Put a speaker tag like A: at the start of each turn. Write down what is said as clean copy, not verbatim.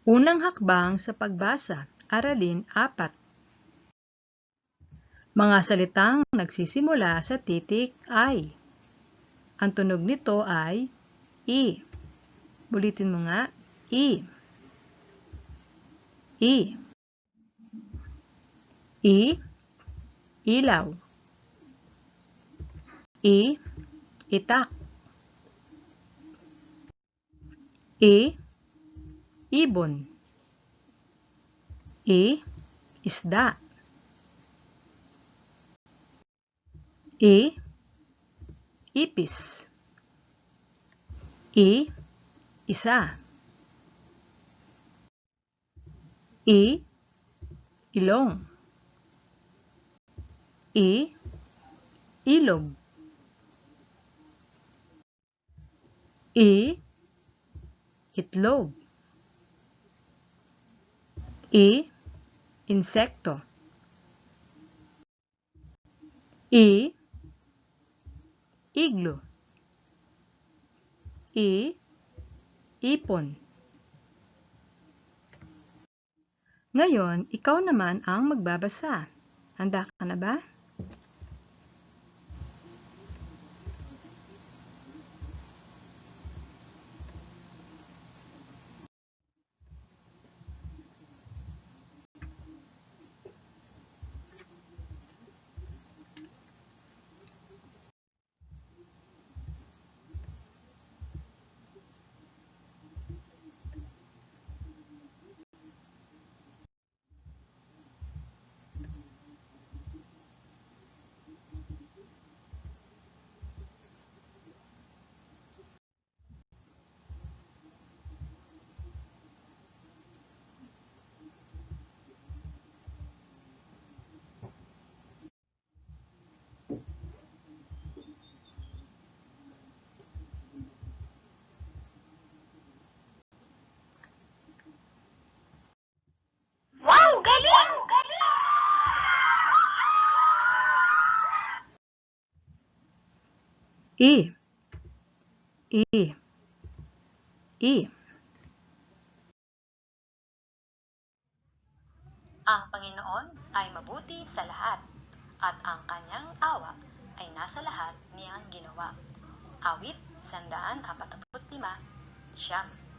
A: Unang hakbang sa pagbasa, Aralin 4. Mga salitang nagsisimula sa titik I. Ang tunog nito ay I. Ulitin mo nga, I. I. I. Ilaw. I. Itak. I. Ibon. I. Isda. I. Ipis. I. Isa. I. Ilong. I. Ilog. I. Itlog. I. Insekto. I. Iglo. I. Ipon. Ngayon, ikaw naman ang magbabasa. Handa ka na ba?
B: Wow! Galing!
A: I. I. I.
C: Ang Panginoon ay mabuti sa lahat, at ang kanyang awa ay nasa lahat niyang ginawa. Awit 145, Siyam.